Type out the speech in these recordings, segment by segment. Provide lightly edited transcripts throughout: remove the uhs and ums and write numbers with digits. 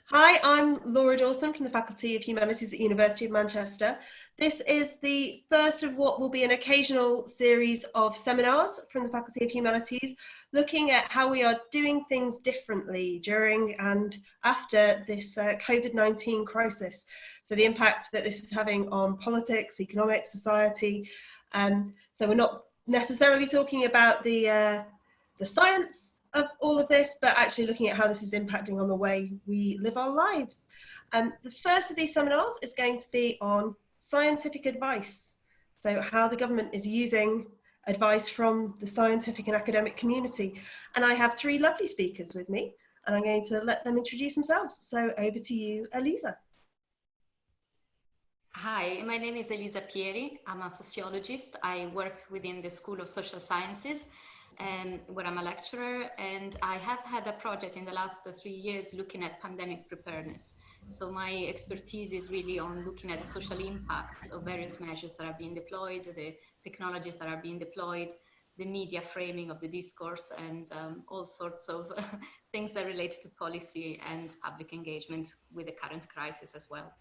Hi, I'm Laura Dawson from the Faculty of Humanities at the University of Manchester. This is the first of what will be an occasional series of seminars from the Faculty of Humanities, looking at how we are doing things differently during and after this COVID-19 crisis. So the impact that this is having on politics, economics, society. So we're not necessarily talking about the science of all of this, but actually looking at how this is impacting on the way we live our lives. The first of these seminars is going to be on scientific advice. So how the government is using advice from the scientific and academic community. And I have three lovely speakers with me, and I'm going to let them introduce themselves. So over to you, Elisa. Hi, my name is Elisa Pieri. I'm a sociologist. I work within the School of Social Sciences, where I'm a lecturer, and I have had a project in the last 3 years looking at pandemic preparedness. So my expertise is really on looking at the social impacts of various measures that are being deployed, the technologies that are being deployed, the media framing of the discourse, and all sorts of things that relate to policy and public engagement with the current crisis as well.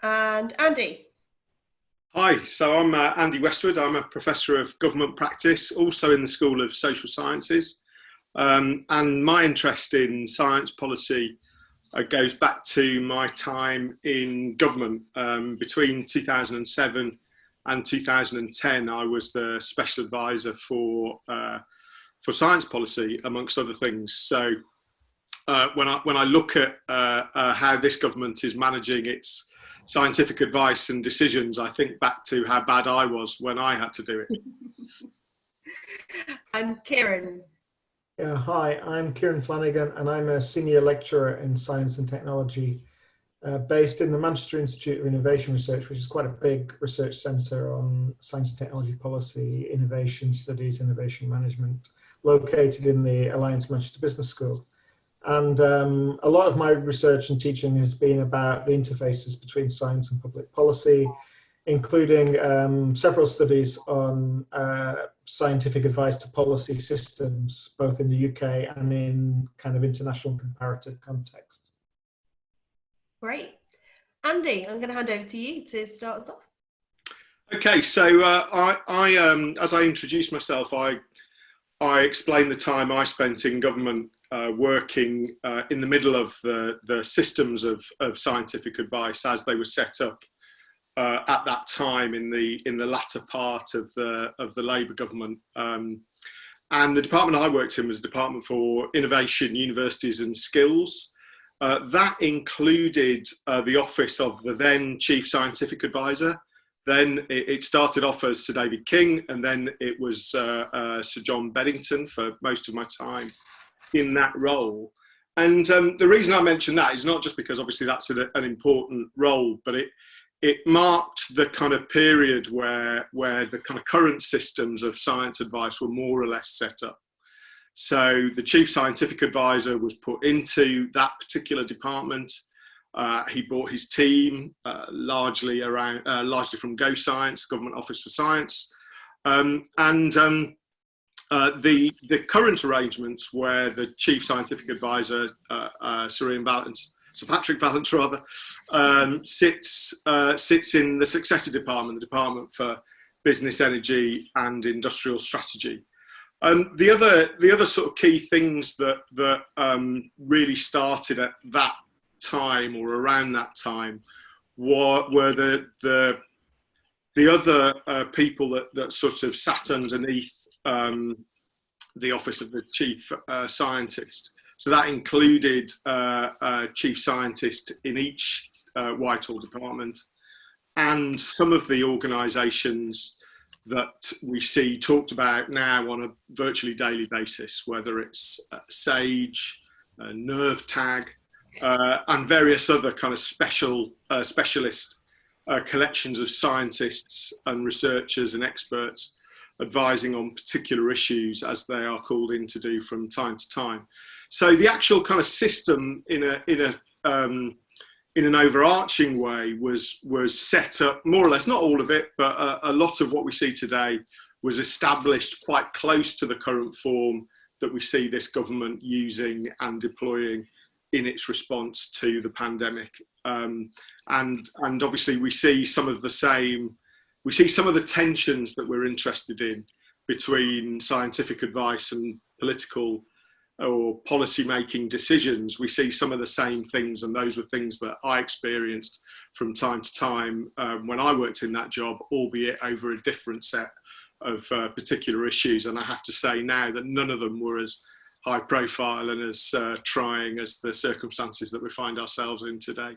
And Andy. Hi, so I'm Andy Westwood. I'm a professor of government practice, also in the School of Social Sciences. And my interest in science policy goes back to my time in government. Between 2007 and 2010, I was the special advisor for science policy, amongst other things. So when I look at how this government is managing its scientific advice and decisions, I think back to how bad I was when I had to do it. I'm Kieron. Yeah, hi, I'm Kieron Flanagan, and I'm a senior lecturer in science and technology based in the Manchester Institute of Innovation Research, which is quite a big research centre on science and technology policy, innovation studies, innovation management, located in the Alliance Manchester Business School. And a lot of my research and teaching has been about the interfaces between science and public policy, including several studies on scientific advice to policy systems, both in the UK and in kind of international comparative context. Great. Andy, I'm going to hand over to you to start us off. Okay, so I as I introduced myself, I explained the time I spent in government working in the middle of the systems of scientific advice as they were set up at that time in the latter part of the Labour government. And the department I worked in was the Department for Innovation, Universities and Skills. That included the office of the then Chief Scientific Advisor. Then it started off as Sir David King, and then it was Sir John Beddington for most of my time in that role. And the reason I mention that is not just because obviously that's an important role, but it marked the kind of period where the kind of current systems of science advice were more or less set up. So the Chief Scientific Advisor was put into that particular department. He brought his team largely from Go Science, Government Office for Science, the current arrangements where the Chief Scientific Advisor, Sir Patrick Vallance rather, sits in the successor department, the Department for Business, Energy and Industrial Strategy. The other sort of key things that really started at that time or around that time were the other people that sort of sat underneath the office of the chief scientist. So that included a chief scientist in each Whitehall department, and some of the organisations that we see talked about now on a virtually daily basis, whether it's SAGE, NerveTag, and various other kind of specialist collections of scientists and researchers and experts advising on particular issues as they are called in to do from time to time. So the actual kind of system in an overarching way was set up more or less, not all of it, but a lot of what we see today was established quite close to the current form that we see this government using and deploying in its response to the pandemic. And obviously we see some of the tensions that we're interested in between scientific advice and political or policy making decisions. We see some of the same things, and those were things that I experienced from time to time when I worked in that job, albeit over a different set of particular issues. And I have to say now that none of them were as high profile and as trying as the circumstances that we find ourselves in today.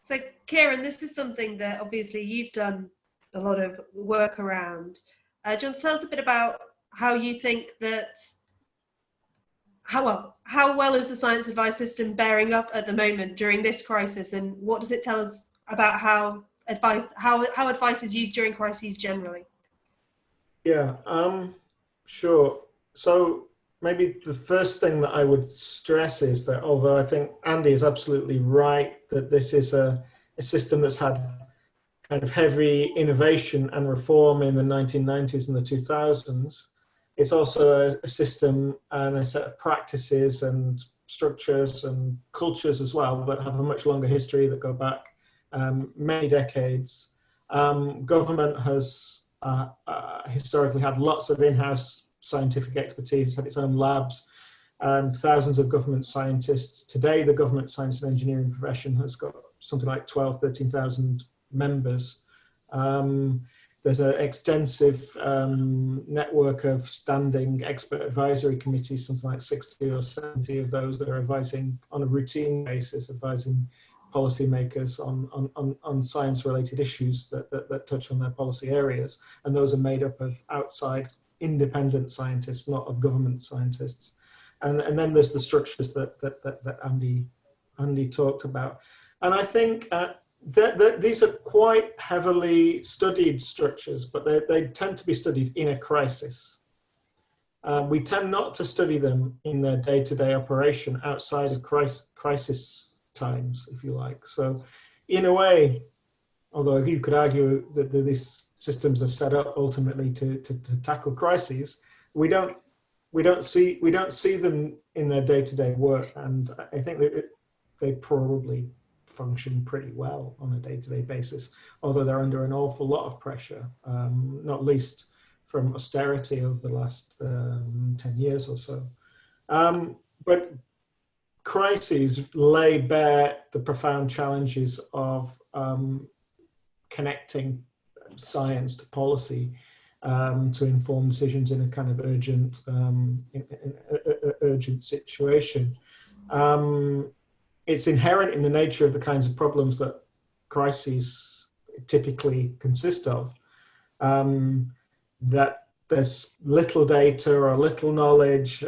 So Kieron, this is something that obviously you've done a lot of work around. Do you want to tell us a bit about how you think that, how well is the science advice system bearing up at the moment during this crisis, and what does it tell us about how advice is used during crises generally? Yeah, sure. So maybe the first thing that I would stress is that, although I think Andy is absolutely right that this is a system that's had kind of heavy innovation and reform in the 1990s and the 2000s, it's also a system and a set of practices and structures and cultures as well that have a much longer history, that go back many decades. Government has historically had lots of in-house scientific expertise, had its own labs, thousands of government scientists. Today, the government science and engineering profession has got something like 13,000 members. There's an extensive network of standing expert advisory committees, something like 60 or 70 of those that are advising on a routine basis, advising policymakers on science-related issues that touch on their policy areas. And those are made up of outside independent scientists, not of government scientists. And then there's the structures that Andy talked about. And I think these are quite heavily studied structures, but they tend to be studied in a crisis. We tend not to study them in their day-to-day operation outside of crisis times, if you like. So in a way, although you could argue that these systems are set up ultimately to tackle crises, we don't see them in their day-to-day work, and I think that they probably function pretty well on a day-to-day basis, although they're under an awful lot of pressure, not least from austerity over the last 10 years or so. But crises lay bare the profound challenges of connecting science to policy to inform decisions in a kind of urgent situation. It's inherent in the nature of the kinds of problems that crises typically consist of, that there's little data or little knowledge,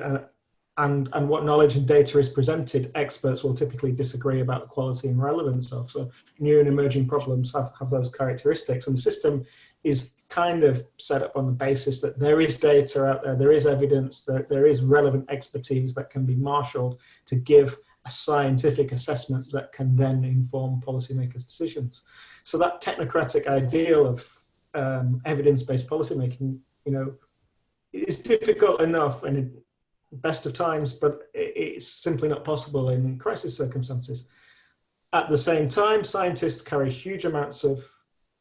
and what knowledge and data is presented, experts will typically disagree about the quality and relevance of. So new and emerging problems have those characteristics, and the system is kind of set up on the basis that there is data out there, there is evidence, there is relevant expertise that can be marshaled to give a scientific assessment that can then inform policymakers' decisions. So that technocratic ideal of evidence-based policymaking, is difficult enough and in the best of times, but it's simply not possible in crisis circumstances. At the same time, scientists carry huge amounts of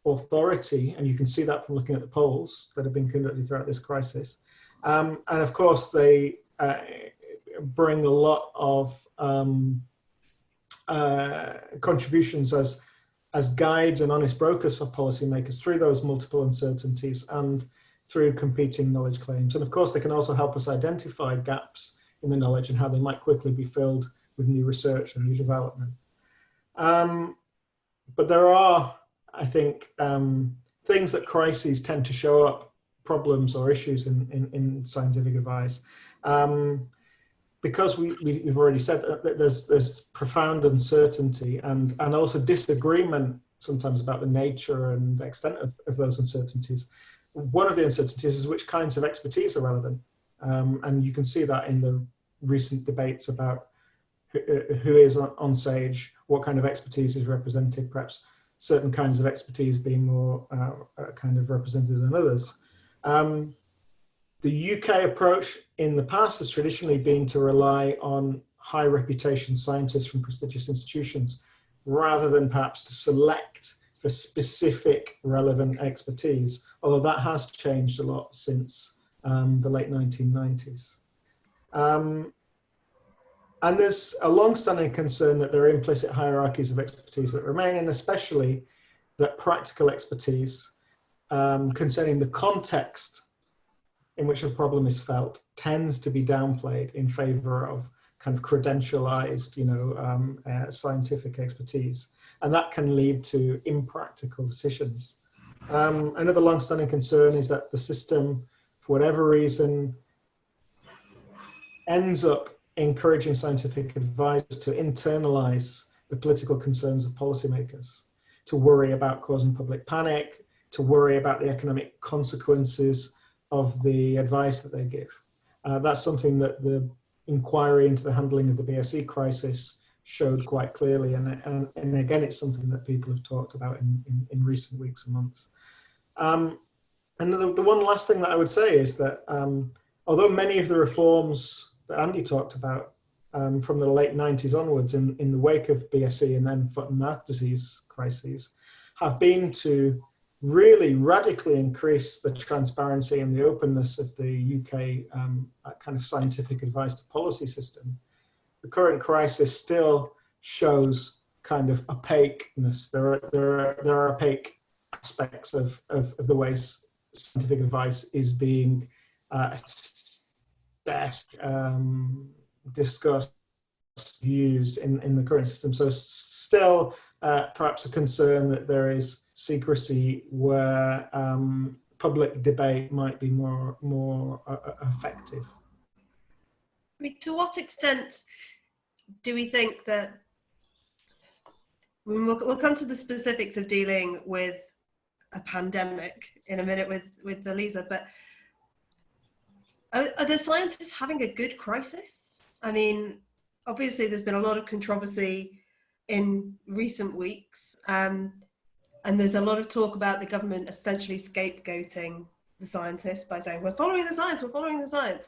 authority, and you can see that from looking at the polls that have been conducted throughout this crisis. And of course, they bring a lot of contributions as guides and honest brokers for policymakers through those multiple uncertainties and through competing knowledge claims. And of course, they can also help us identify gaps in the knowledge and how they might quickly be filled with new research and new development. But there are, I think, things that crises tend to show up, problems or issues in scientific advice. Because we've already said that there's profound uncertainty and also disagreement sometimes about the nature and extent of those uncertainties. One of the uncertainties is which kinds of expertise are relevant. And you can see that in the recent debates about who is on stage, what kind of expertise is represented, perhaps certain kinds of expertise being more kind of represented than others. The UK approach in the past has traditionally been to rely on high reputation scientists from prestigious institutions rather than perhaps to select for specific relevant expertise, although that has changed a lot since the late 1990s. And there's a long-standing concern that there are implicit hierarchies of expertise that remain, and especially that practical expertise concerning the context in which a problem is felt tends to be downplayed in favor of kind of credentialized, scientific expertise. And that can lead to impractical decisions. Another long-standing concern is that the system, for whatever reason, ends up encouraging scientific advisors to internalize the political concerns of policymakers, to worry about causing public panic, to worry about the economic consequences of the advice that they give. That's something that the inquiry into the handling of the BSE crisis showed quite clearly, and again, it's something that people have talked about in recent weeks and months. And the one last thing that I would say is that although many of the reforms that Andy talked about from the late 90s onwards in the wake of BSE and then foot and mouth disease crises have been to really radically increase the transparency and the openness of the UK kind of scientific advice to policy system. The current crisis still shows kind of opaqueness. There are opaque aspects of the way scientific advice is being assessed, discussed, used in the current system. So still perhaps a concern that there is secrecy where public debate might be more effective. I mean, to what extent do we think that, we'll come to the specifics of dealing with a pandemic in a minute with Elisa, but are the scientists having a good crisis? I mean, obviously there's been a lot of controversy in recent weeks, and there's a lot of talk about the government essentially scapegoating the scientists by saying, we're following the science, we're following the science.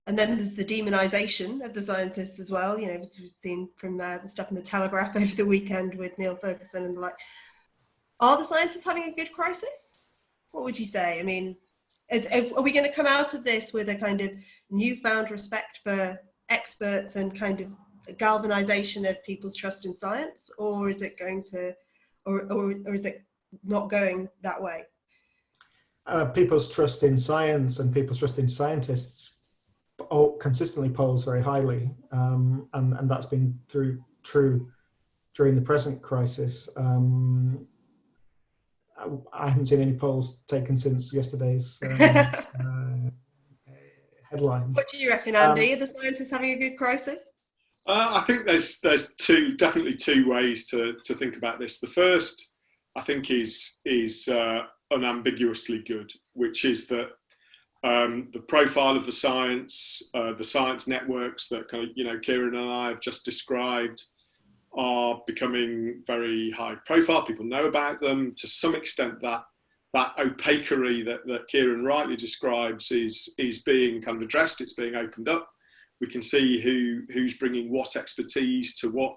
And then there's the demonization of the scientists as well, we've seen from the stuff in the Telegraph over the weekend with Neil Ferguson and the like. Are the scientists having a good crisis? What would you say? I mean, are we going to come out of this with a kind of newfound respect for experts and kind of galvanization of people's trust in science, or is it going to, or is it not going that way? People's trust in science and people's trust in scientists consistently polls very highly, and that's been true during the present crisis. I haven't seen any polls taken since yesterday's headlines. What do you reckon, Andy? Are the scientists having a good crisis? I think there's definitely two ways to think about this. The first, I think, is unambiguously good, which is that the profile of the science networks that kind of Kieron and I have just described are becoming very high profile. People know about them. To some extent, that opaquery that Kieron rightly describes is being kind of addressed. It's being opened up. We can see who's bringing what expertise to what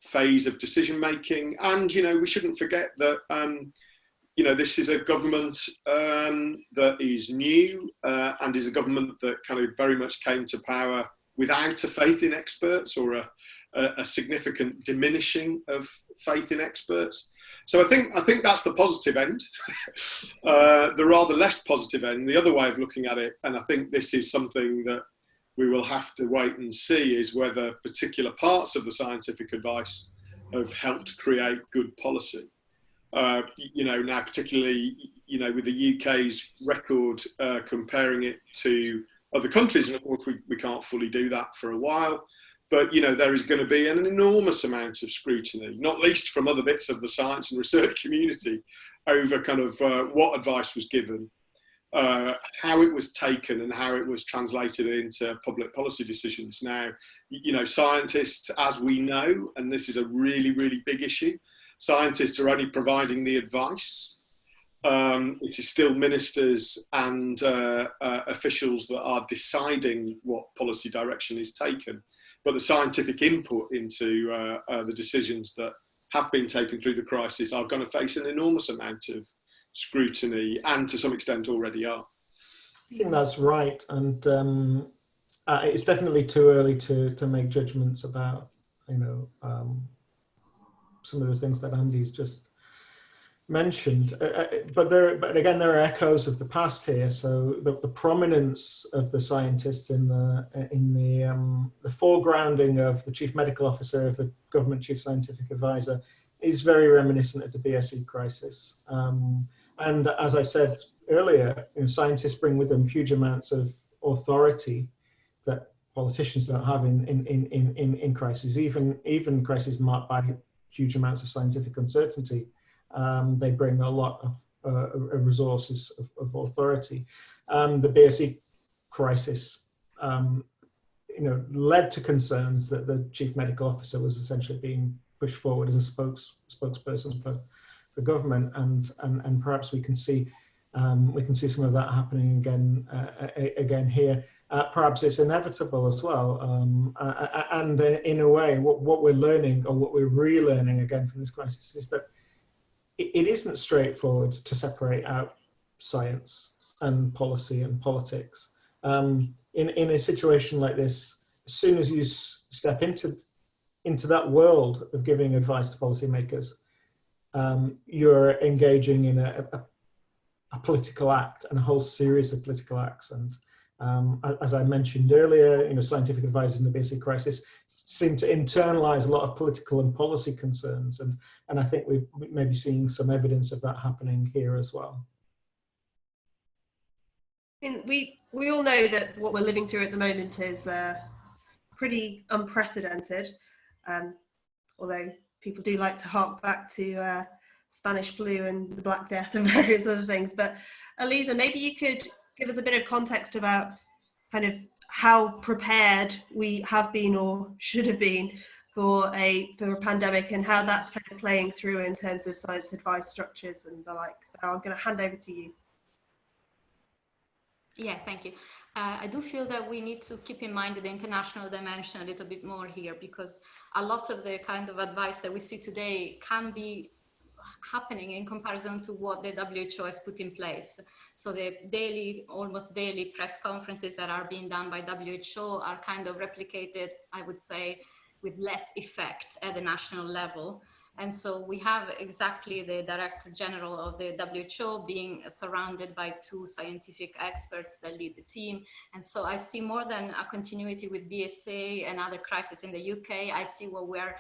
phase of decision making, and we shouldn't forget that this is a government that is new and is a government that kind of very much came to power without a faith in experts or a significant diminishing of faith in experts. So I think that's the positive end. The rather less positive end, the other way of looking at it, and I think this is something that we will have to wait and see, is whether particular parts of the scientific advice have helped create good policy. Now particularly, with the UK's record comparing it to other countries, and of course we can't fully do that for a while, but there is going to be an enormous amount of scrutiny, not least from other bits of the science and research community, over kind of what advice was given, how it was taken, and how it was translated into public policy decisions. Now, scientists, as we know, and this is a really, really big issue, scientists are only providing the advice. It is still ministers and officials that are deciding what policy direction is taken. But the scientific input into the decisions that have been taken through the crisis are going to face an enormous amount of scrutiny, and to some extent already are. I think that's right, and it's definitely too early to make judgments about, you know, some of the things that Andy's just mentioned. But again, there are echoes of the past here. So the prominence of the scientists in the foregrounding of the chief medical officer, of the government chief scientific advisor, is very reminiscent of the BSE crisis. And as I said earlier, you know, scientists bring with them huge amounts of authority that politicians don't have in crises, even crises marked by huge amounts of scientific uncertainty. They bring a lot of resources of authority. The BSE crisis, you know, led to concerns that the chief medical officer was essentially being pushed forward as a spokesperson for government, and perhaps we can see some of that happening again here. Perhaps it's inevitable as well, and in a way, what we're learning, or what we're relearning again from this crisis, is that it isn't straightforward to separate out science and policy and politics. In a situation like this, as soon as you step into that world of giving advice to policymakers, you're engaging in a political act, and a whole series of political acts. And as I mentioned earlier, you know, scientific advisors in the BSE crisis seem to internalize a lot of political and policy concerns, and I think we may be seeing some evidence of that happening here as well. And we all know that what we're living through at the moment is pretty unprecedented, although people do like to hark back to Spanish flu and the Black Death and various other things. But Elisa, maybe you could give us a bit of context about kind of how prepared we have been or should have been for a pandemic, and how that's kind of playing through in terms of science advice structures and the like. So I'm going to hand over to you. Yeah, thank you. I do feel that we need to keep in mind the international dimension a little bit more here, because a lot of the kind of advice that we see today can be happening in comparison to what the WHO has put in place. So the almost daily press conferences that are being done by WHO are kind of replicated, I would say, with less effect at the national level. And so we have exactly the Director General of the WHO being surrounded by two scientific experts that lead the team. And so I see more than a continuity with BSA and other crises in the UK. I see what we're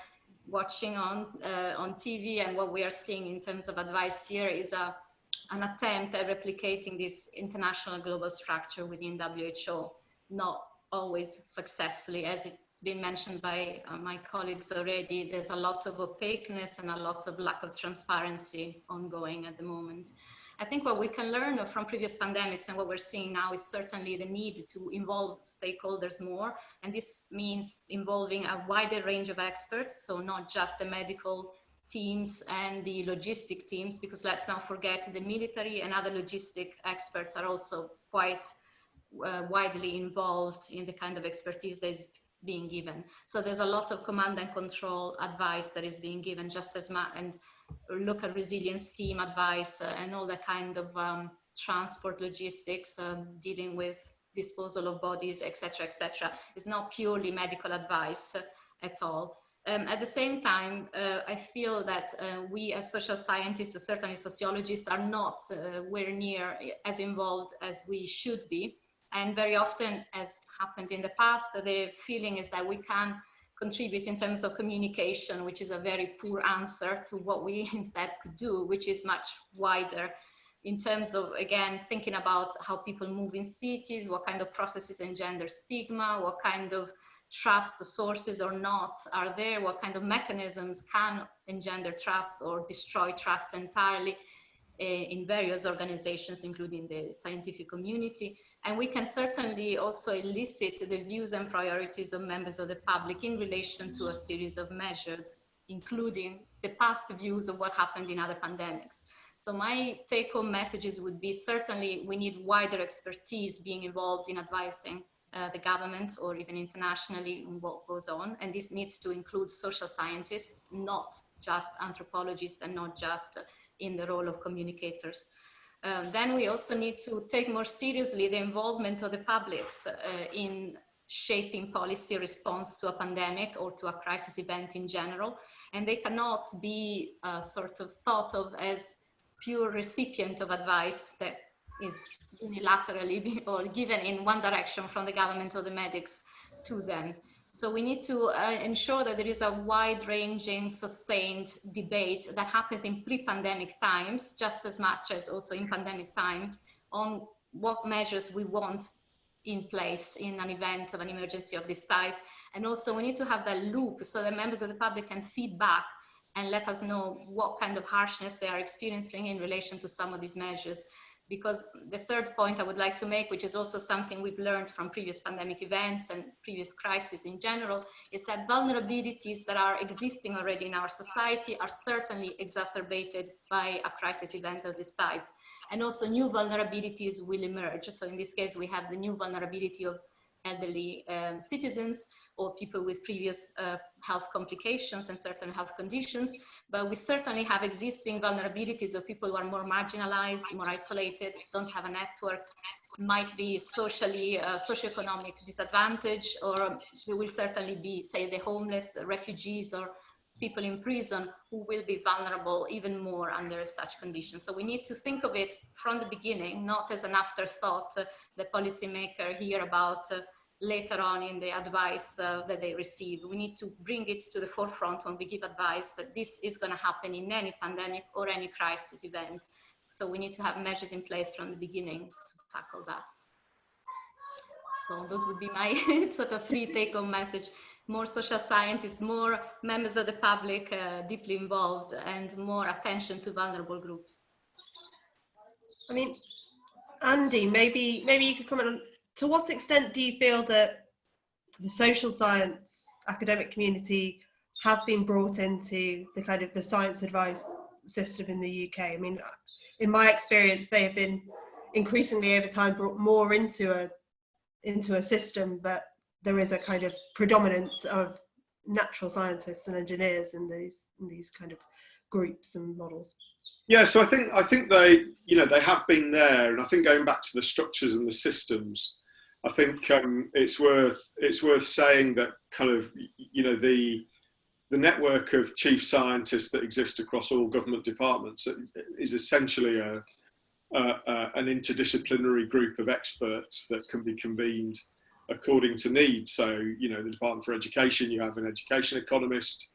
watching on TV, and what we are seeing in terms of advice here is an attempt at replicating this international global structure within WHO, not always successfully. As it's been mentioned by my colleagues already, there's a lot of opaqueness and a lot of lack of transparency ongoing at the moment. I think what we can learn from previous pandemics and what we're seeing now is certainly the need to involve stakeholders more. And this means involving a wider range of experts, so not just the medical teams and the logistic teams, because let's not forget the military and other logistic experts are also quite widely involved in the kind of expertise that is being given. So there's a lot of command and control advice that is being given just as much, and local resilience team advice and all the kind of transport logistics, dealing with disposal of bodies, etc., etc. It's not purely medical advice at all. At the same time, I feel that we as social scientists, certainly sociologists, are not where near as involved as we should be. And very often, as happened in the past, the feeling is that we can contribute in terms of communication, which is a very poor answer to what we instead could do, which is much wider in terms of, again, thinking about how people move in cities, what kind of processes engender stigma, what kind of trust sources or not are there, what kind of mechanisms can engender trust or destroy trust entirely in various organizations, including the scientific community. And we can certainly also elicit the views and priorities of members of the public in relation to a series of measures, including the past views of what happened in other pandemics. So my take-home messages would be, certainly we need wider expertise being involved in advising the government or even internationally in what goes on. And this needs to include social scientists, not just anthropologists and not just in the role of communicators. Then we also need to take more seriously the involvement of the publics in shaping policy response to a pandemic or to a crisis event in general. And they cannot be sort of thought of as pure recipient of advice that is unilaterally or given in one direction from the government or the medics to them. So we need to ensure that there is a wide-ranging, sustained debate that happens in pre-pandemic times, just as much as also in pandemic time, on what measures we want in place in an event of an emergency of this type. And also we need to have that loop so that members of the public can feed back and let us know what kind of harshness they are experiencing in relation to some of these measures. Because the third point I would like to make, which is also something we've learned from previous pandemic events and previous crises in general, is that vulnerabilities that are existing already in our society are certainly exacerbated by a crisis event of this type. And also new vulnerabilities will emerge. So in this case, we have the new vulnerability of elderly citizens or people with previous health complications and certain health conditions, but we certainly have existing vulnerabilities of people who are more marginalized, more isolated, don't have a network, might be socially, socioeconomic disadvantage, or there will certainly be, say, the homeless, refugees, or people in prison who will be vulnerable even more under such conditions. So we need to think of it from the beginning, not as an afterthought the policymaker hear about later on in the advice that they receive. We need to bring it to the forefront when we give advice that this is going to happen in any pandemic or any crisis event. So we need to have measures in place from the beginning to tackle that. So those would be my sort of 3 take-home message. More social scientists, more members of the public deeply involved, and more attention to vulnerable groups. I mean, Andy, maybe you could comment on, to what extent do you feel that the social science academic community have been brought into the kind of the science advice system in the UK? I mean, in my experience, they have been increasingly over time brought more into a system, but there is a kind of predominance of natural scientists and engineers in these kind of groups and models. Yeah, so I think they, they have been there, and I think going back to the structures and the systems, I think it's worth saying that kind of, the network of chief scientists that exist across all government departments is essentially an interdisciplinary group of experts that can be convened according to need. So, the Department for Education, you have an education economist,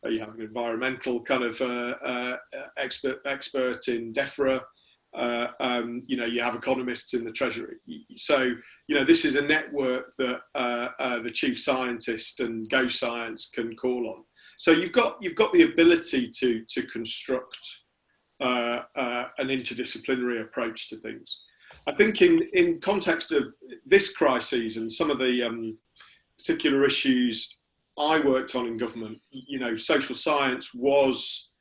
you have an environmental kind of expert in DEFRA, you have economists in the Treasury. So, this is a network that the chief scientist and Go Science can call on. So you've got the ability to construct an interdisciplinary approach to things. I think in context of this crisis and some of the particular issues I worked on in government, social science was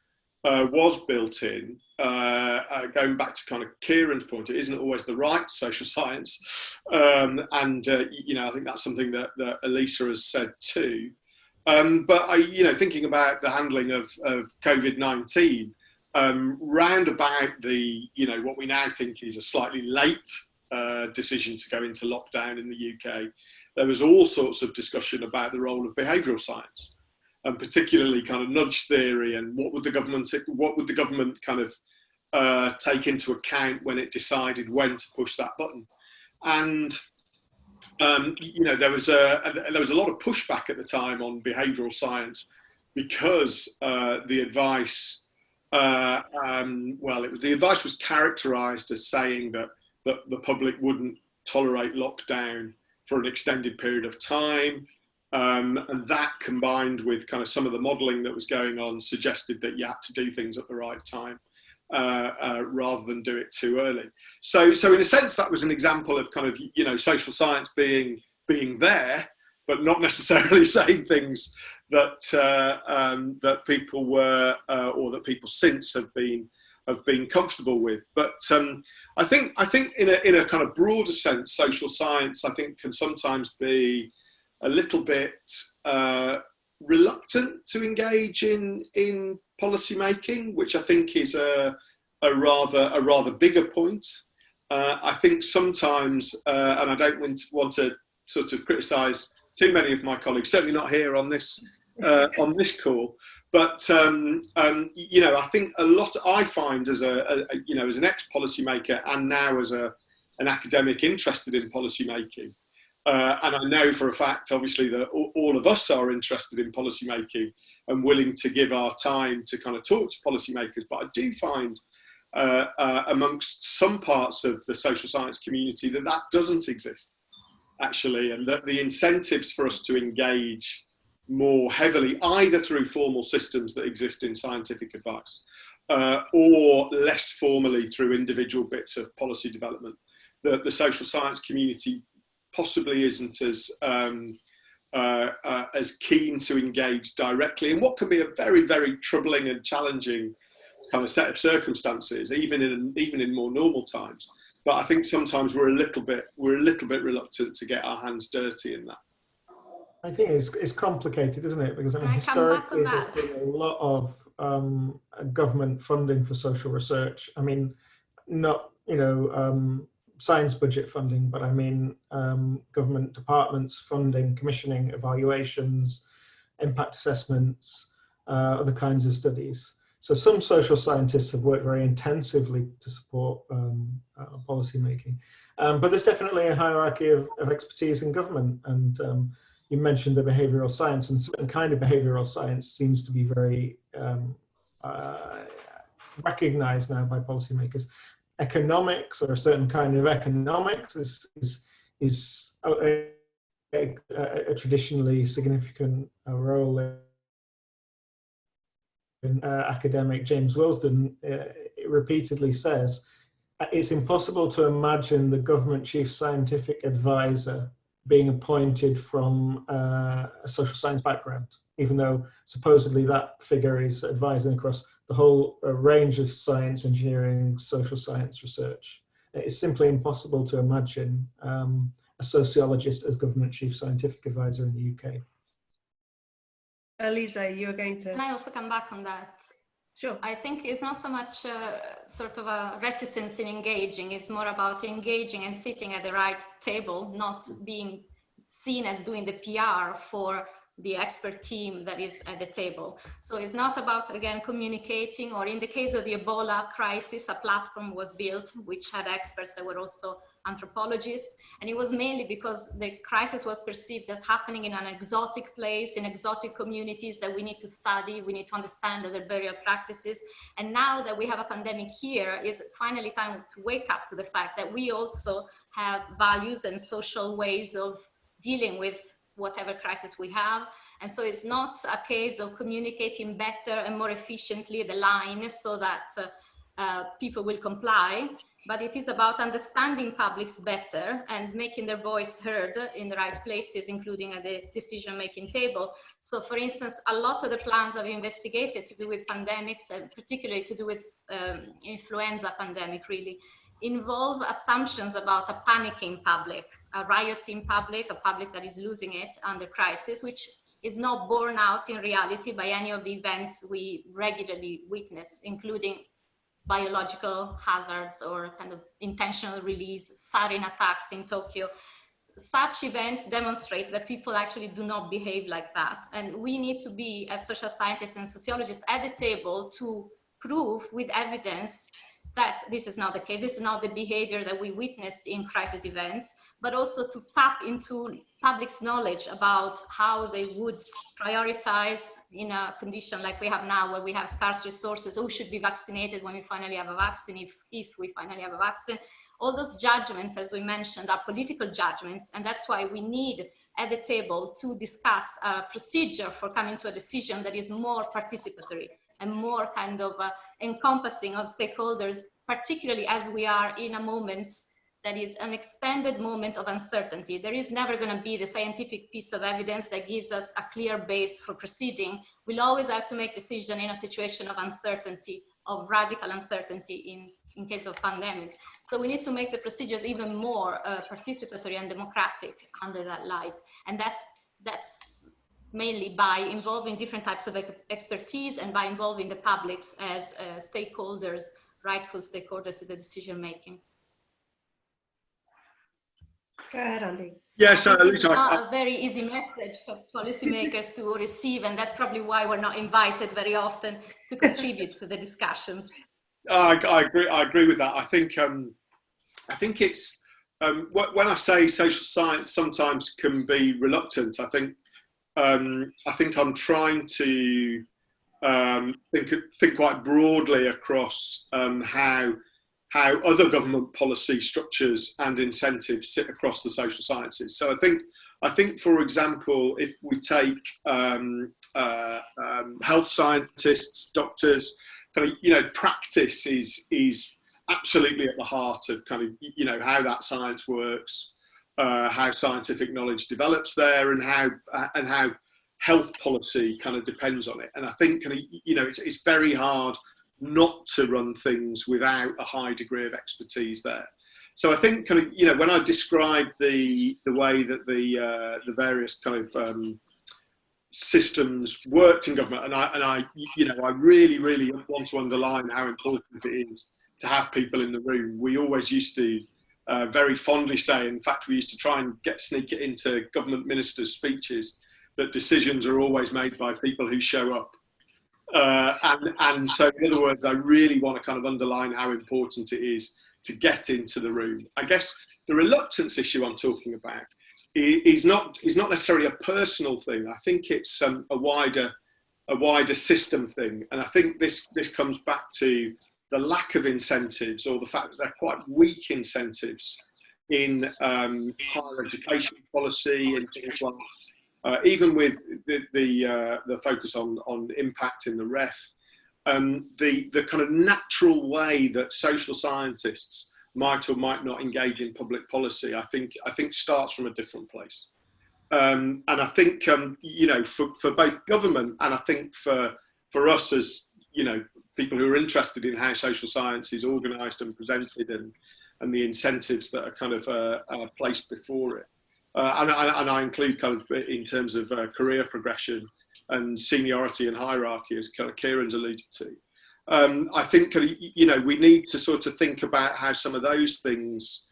built in. Going back to kind of Kieron's point, it isn't always the right social science, and I think that's something that Elisa has said too. But thinking about the handling of COVID-19, round about the what we now think is a slightly late decision to go into lockdown in the UK, there was all sorts of discussion about the role of behavioural science, and particularly kind of nudge theory, and what would the government kind of take into account when it decided when to push that button. And there was a lot of pushback at the time on behavioural science because the advice the advice was characterised as saying that the public wouldn't tolerate lockdown for an extended period of time. And that, combined with kind of some of the modelling that was going on, suggested that you had to do things at the right time rather than do it too early. So in a sense, that was an example of kind of social science being there, but not necessarily saying things that that people were or that people since have been been comfortable with. But I think in a kind of broader sense, social science, I think, can sometimes be a little bit reluctant to engage in policy making, which I think is a rather bigger point. I think sometimes, and I don't want to sort of criticise too many of my colleagues, certainly not here on this call, but you know, I think a lot I find as you know, as an ex-policymaker and now as an academic interested in policy making, and I know for a fact, obviously, that all of us are interested in policy making and willing to give our time to kind of talk to policymakers. But I do find amongst some parts of the social science community that doesn't exist, actually, and that the incentives for us to engage more heavily, either through formal systems that exist in scientific advice, or less formally through individual bits of policy development, that the social science community possibly isn't as keen to engage directly in what can be a very, very troubling and challenging kind of set of circumstances, even in more normal times. But I think sometimes we're a little bit reluctant to get our hands dirty in that. I think it's complicated, isn't it? Because I mean, historically, there's been a lot of government funding for social research. I mean, not, you know, science budget funding, but I mean government departments funding, commissioning, evaluations, impact assessments, other kinds of studies. So some social scientists have worked very intensively to support policy making, but there's definitely a hierarchy of expertise in government. And you mentioned the behavioural science, and certain kind of behavioural science seems to be very recognised now by policymakers. Economics, or a certain kind of economics, is a traditionally significant role in academic. James Wilsden repeatedly says it's impossible to imagine the government chief scientific advisor being appointed from a social science background, even though supposedly that figure is advising across the whole range of science, engineering, social science research. It's simply impossible to imagine a sociologist as government chief scientific advisor in the UK. Elisa, you were going to... Can I also come back on that? Sure. I think it's not so much sort of a reticence in engaging, it's more about engaging and sitting at the right table, not being seen as doing the PR for the expert team that is at the table. So it's not about, again, communicating, or in the case of the Ebola crisis, a platform was built which had experts that were also anthropologists, and it was mainly because the crisis was perceived as happening in an exotic place, in exotic communities that we need to study, we need to understand their burial practices. And now that we have a pandemic here, it's finally time to wake up to the fact that we also have values and social ways of dealing with whatever crisis we have. And so it's not a case of communicating better and more efficiently the line so that people will comply, but it is about understanding publics better and making their voice heard in the right places, including at the decision-making table. So for instance, a lot of the plans I've investigated to do with pandemics, and particularly to do with influenza pandemic really, involve assumptions about a panicking public, a rioting public, a public that is losing it under crisis, which is not borne out in reality by any of the events we regularly witness, including biological hazards or kind of intentional release, sarin attacks in Tokyo. Such events demonstrate that people actually do not behave like that. And we need to be, as social scientists and sociologists, at the table to prove with evidence that this is not the case, this is not the behavior that we witnessed in crisis events, but also to tap into public's knowledge about how they would prioritize in a condition like we have now, where we have scarce resources, who should be vaccinated when we finally have a vaccine, if we finally have a vaccine. All those judgments, as we mentioned, are political judgments, and that's why we need at the table to discuss a procedure for coming to a decision that is more participatory and more kind of encompassing of stakeholders, particularly as we are in a moment that is an expanded moment of uncertainty. There is never going to be the scientific piece of evidence that gives us a clear base for proceeding. We'll always have to make decisions in a situation of uncertainty, of radical uncertainty in case of pandemics. So we need to make the procedures even more participatory and democratic under that light. And that's mainly by involving different types of expertise and by involving the publics as stakeholders, rightful stakeholders to the decision making. Go ahead, Andy. Yes, it's not a very easy message for policymakers to receive, and that's probably why we're not invited very often to contribute to the discussions. I agree with that. I think it's when I say social science sometimes can be reluctant. I think I'm trying to think quite broadly across how other government policy structures and incentives sit across the social sciences. So I think, for example, if we take health scientists, doctors, kind of, practice is absolutely at the heart of kind of, how that science works, how scientific knowledge develops there, and how health policy kind of depends on it. And I think kind of, it's very hard not to run things without a high degree of expertise there. So I think kind of, when I describe the way that the various kind of systems worked in government, and I really want to underline how important it is to have people in the room. We always used to very fondly say, in fact, we used to try and sneak it into government ministers' speeches, that decisions are always made by people who show up. And so, in other words, I really want to kind of underline how important it is to get into the room. I guess the reluctance issue I'm talking about is not necessarily a personal thing. I think it's a wider system thing, and I think this comes back to the lack of incentives, or the fact that they're quite weak incentives in higher education policy and things like. Even with the focus on impact in the ref, the kind of natural way that social scientists might or might not engage in public policy, I think starts from a different place. And I think for both government and I think for us as people who are interested in how social science is organised and presented, and the incentives that are kind of placed before it. And I include kind of in terms of career progression and seniority and hierarchy, as kind of Kieron's alluded to. I think we need to sort of think about how some of those things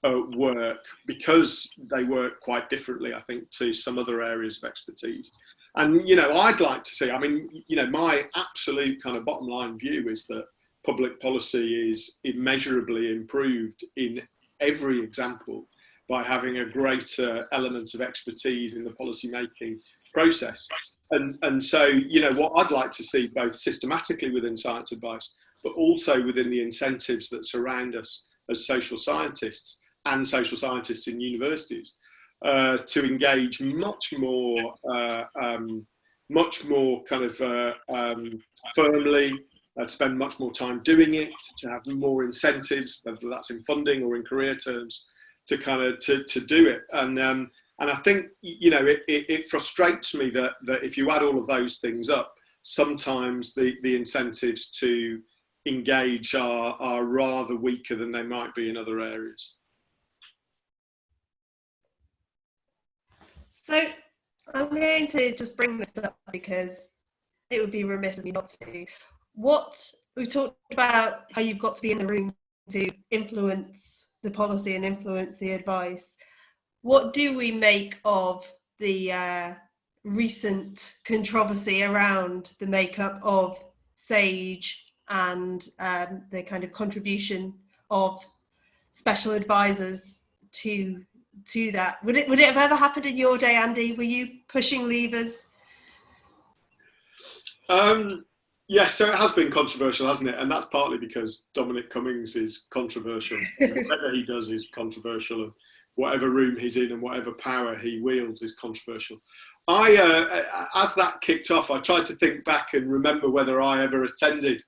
work, because they work quite differently, I think, to some other areas of expertise. And I'd like to see. I mean, my absolute kind of bottom line view is that public policy is immeasurably improved in every example by having a greater element of expertise in the policy making process. And so, what I'd like to see both systematically within science advice, but also within the incentives that surround us as social scientists and social scientists in universities, to engage much more kind of firmly, spend much more time doing it, to have more incentives, whether that's in funding or in career terms, to kind of to do it. And I think it frustrates me that if you add all of those things up, sometimes the incentives to engage are rather weaker than they might be in other areas. So I'm going to just bring this up because it would be remiss of me not to. We've talked about how you've got to be in the room to influence the policy and influence the advice. What do we make of the recent controversy around the makeup of SAGE and the kind of contribution of special advisors to that? Would it have ever happened in your day, Andy? Were you pushing levers? Yes, so it has been controversial, hasn't it? And that's partly because Dominic Cummings is controversial. Whatever he does is controversial, and whatever room he's in and whatever power he wields is controversial. As that kicked off, I tried to think back and remember whether I ever attended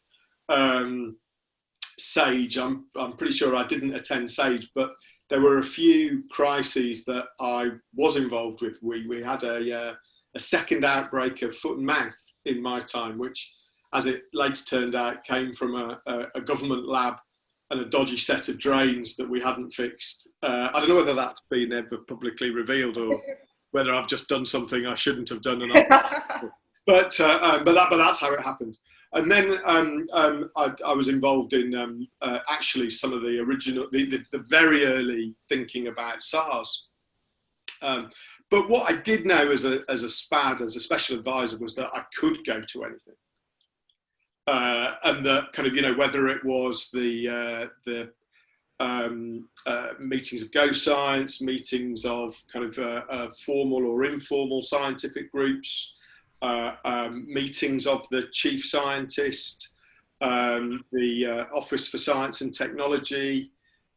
SAGE. I'm pretty sure I didn't attend SAGE, but there were a few crises that I was involved with. We had a second outbreak of foot and mouth in my time, which, as it later turned out, came from a government lab and a dodgy set of drains that we hadn't fixed. I don't know whether that's been ever publicly revealed or whether I've just done something I shouldn't have done. But that's how it happened. And then I was involved in actually some of the original, the very early thinking about SARS. But what I did know as a SPAD, as a special advisor, was that I could go to anything. And that kind of, you know, whether it was the meetings of Go Science, meetings of kind of formal or informal scientific groups, meetings of the chief scientist, the Office for Science and Technology,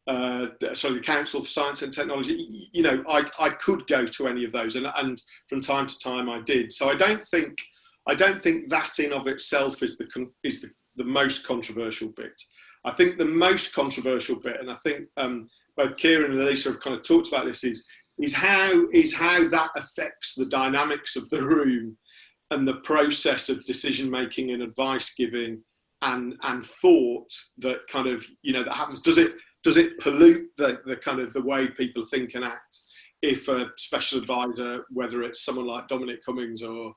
the Council for Science and Technology. You know, I could go to any of those, and from time to time I did. So I don't think that in of itself is the most controversial bit. I think the most controversial bit, and I think both Kieron and Elisa have kind of talked about this, is how that affects the dynamics of the room and the process of decision making and advice giving and thought that kind of, you know, that happens. Does it pollute the kind of the way people think and act if a special advisor, whether it's someone like Dominic Cummings or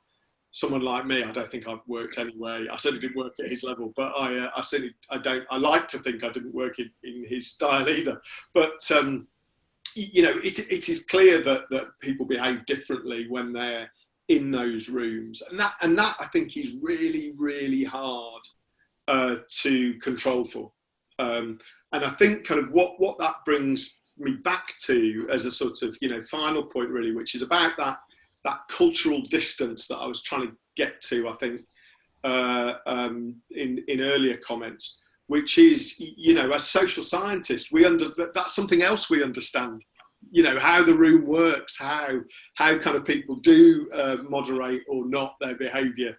someone like me? I don't think I've worked anyway. I certainly didn't work at his level, but I like to think I didn't work in his style either. But you know, it is clear that people behave differently when they're in those rooms, and that I think is really, really hard to control for. And I think kind of what that brings me back to as a sort of, you know, final point really, which is about that cultural distance that I was trying to get to, I think, in earlier comments, which is, you know, as social scientists, that's something else we understand. You know, how the room works, how kind of people do moderate or not their behaviour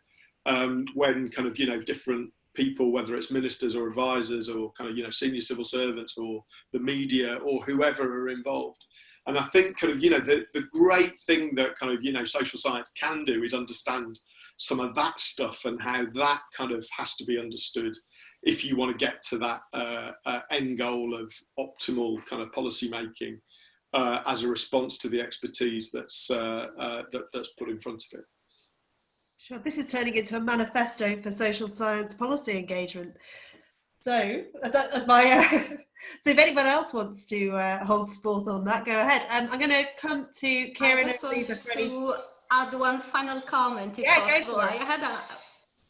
when kind of, you know, different people, whether it's ministers or advisors or kind of, you know, senior civil servants or the media or whoever are involved. And I think kind of, you know, the great thing that kind of, you know, social science can do is understand some of that stuff and how that kind of has to be understood if you want to get to that end goal of optimal kind of policy making as a response to the expertise that's put in front of it. Sure, this is turning into a manifesto for social science policy engagement. So, as my so if anyone else wants to hold forth on that, go ahead. I'm going to come to Kieron. I just want to add one final comment, if possible. I had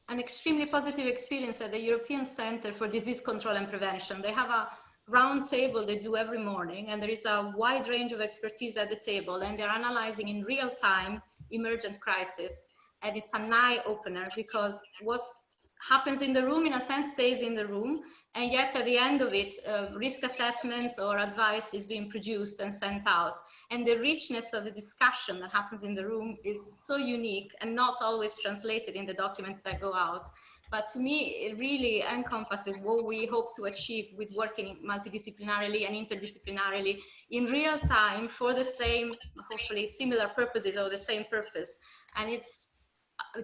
an extremely positive experience at the European Centre for Disease Control and Prevention. They have a round table they do every morning, and there is a wide range of expertise at the table, and they're analyzing in real time emergent crisis. And it's an eye-opener, because what happens in the room, in a sense, stays in the room, and yet at the end of it, risk assessments or advice is being produced and sent out. And the richness of the discussion that happens in the room is so unique and not always translated in the documents that go out. But to me, it really encompasses what we hope to achieve with working multidisciplinarily and interdisciplinarily in real time for the same, hopefully similar purposes or the same purpose. And it's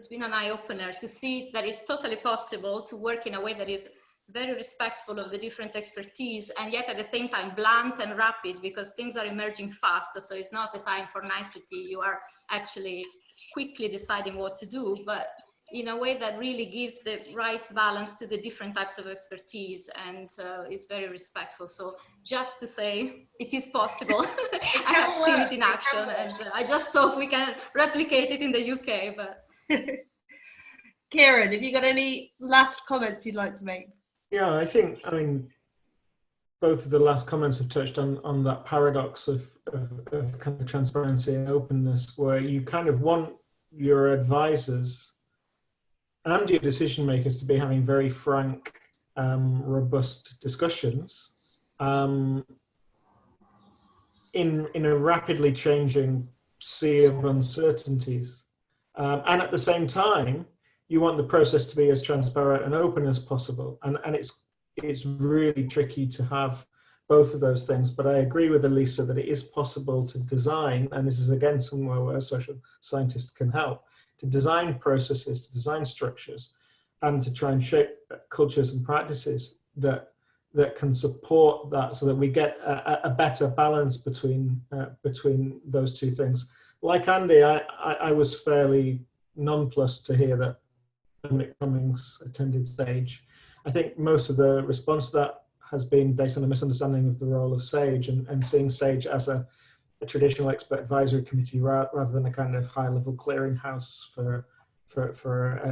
been an eye-opener to see that it's totally possible to work in a way that is very respectful of the different expertise, and yet at the same time blunt and rapid, because things are emerging fast. So it's not the time for nicety. You are actually quickly deciding what to do, but in a way that really gives the right balance to the different types of expertise, and is very respectful. So just to say, it is possible. I have seen it in action, and I just hope we can replicate it in the UK. But Kieron, have you got any last comments you'd like to make? Yeah, I mean, both of the last comments have touched on that paradox of kind of transparency and openness, where you kind of want your advisors and your decision makers to be having very frank, robust discussions in a rapidly changing sea of uncertainties. And at the same time, you want the process to be as transparent and open as possible. And it's really tricky to have both of those things, but I agree with Elisa that it is possible to design, and this is again somewhere where social scientists can help, to design processes, to design structures, and to try and shape cultures and practices that can support that, so that we get a better balance between those two things. Like Andy, I was fairly nonplussed to hear that Dominic Cummings attended SAGE. I think most of the response to that has been based on a misunderstanding of the role of SAGE and seeing SAGE as a traditional expert advisory committee rather than a kind of high-level clearinghouse for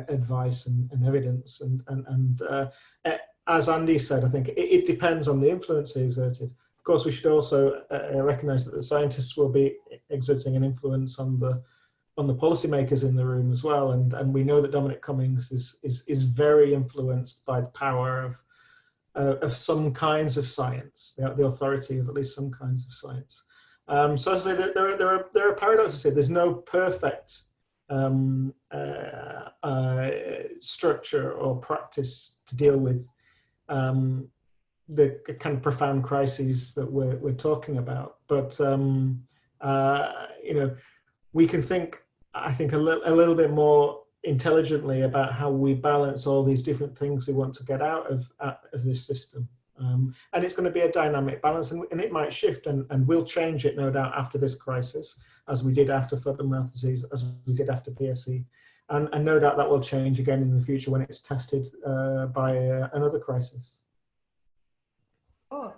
advice and evidence. And as Andy said, I think it depends on the influence exerted. Of course, we should also recognise that the scientists will be exerting an influence on the policymakers in the room as well. And we know that Dominic Cummings is very influenced by the power of some kinds of science, the authority of at least some kinds of science. So I say that there are paradoxes here. There's no perfect structure or practice to deal with the kind of profound crises that we're talking about. But you know, we can think, I think, a little bit more intelligently about how we balance all these different things we want to get out of this system. And it's going to be a dynamic balance, and it might shift, and we'll change it, no doubt, after this crisis, as we did after foot-and-mouth disease, as we did after PSE. And no doubt that will change again in the future when it's tested by another crisis. Oh,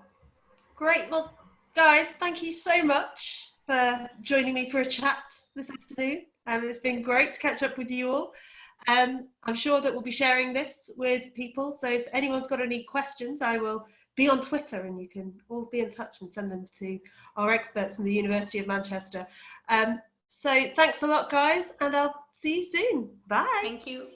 great. Well, guys, thank you so much for joining me for a chat this afternoon. It's been great to catch up with you all. I'm sure that we'll be sharing this with people. So if anyone's got any questions, I will be on Twitter, and you can all be in touch and send them to our experts from the University of Manchester. So thanks a lot, guys, and I'll see you soon. Bye. Thank you.